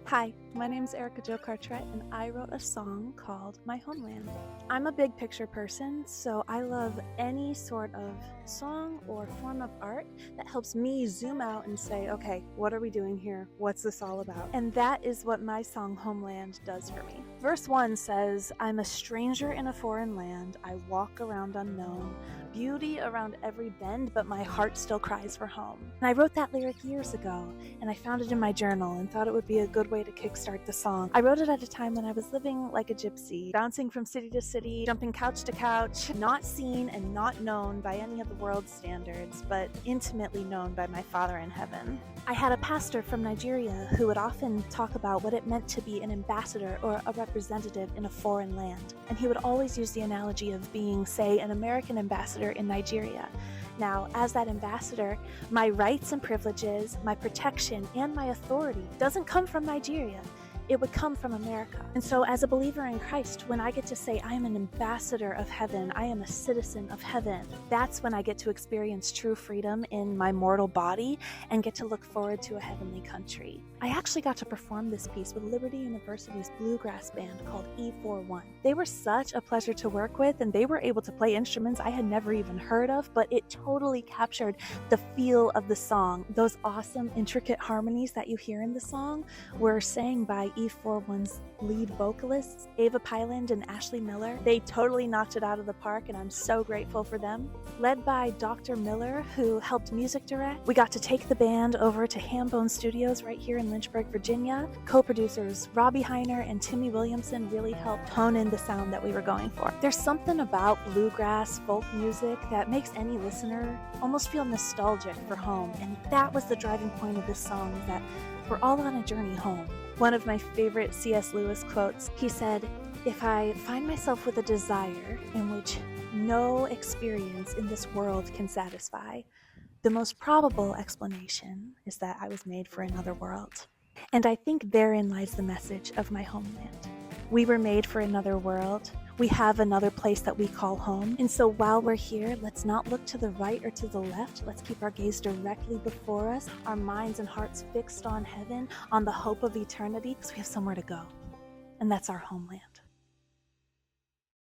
Hi, my name's Erica Jo Cartrett, and I wrote a song called My Homeland. I'm a big picture person, so I love any sort of song or form of art that helps me zoom out and say, okay, what are we doing here? What's this all about? And that is what my song Homeland does for me. Verse 1 says, I'm a stranger in a foreign land, I walk around unknown, beauty around every bend, but my heart still cries for home. And I wrote that lyric years ago, and I found it in my journal and thought it would be a good way to kickstart the song. I wrote it at a time when I was living like a gypsy, bouncing from city to city, jumping couch to couch, not seen and not known by any of the world's standards, but intimately known by my Father in heaven. I had a pastor from Nigeria who would often talk about what it meant to be an ambassador or a representative in a foreign land, and he would always use the analogy of being, say, an American ambassador in Nigeria. Now, as that ambassador, my rights and privileges, my protection, and my authority doesn't come from Nigeria. It would come from America. And so as a believer in Christ, when I get to say I am an ambassador of heaven, I am a citizen of heaven, that's when I get to experience true freedom in my mortal body and get to look forward to a heavenly country. I actually got to perform this piece with Liberty University's bluegrass band called E41. They were such a pleasure to work with, and they were able to play instruments I had never even heard of, but it totally captured the feel of the song. Those awesome, intricate harmonies that you hear in the song were sang by E41's lead vocalists, Ava Pyland and Ashley Miller. They totally knocked it out of the park, and I'm so grateful for them. Led by Dr. Miller, who helped music direct, we got to take the band over to Hambone Studios right here in Lynchburg, Virginia. Co-producers Robbie Heiner and Timmy Williamson really helped hone in the sound that we were going for. There's something about bluegrass folk music that makes any listener almost feel nostalgic for home, and that was the driving point of this song, is that we're all on a journey home. One of my favorite C.S. Lewis quotes, he said, "If I find myself with a desire in which no experience in this world can satisfy, the most probable explanation is that I was made for another world." And I think therein lies the message of My Homeland. We were made for another world. We have another place that we call home. And so while we're here, let's not look to the right or to the left. Let's keep our gaze directly before us, our minds and hearts fixed on heaven, on the hope of eternity, because we have somewhere to go. And that's our homeland.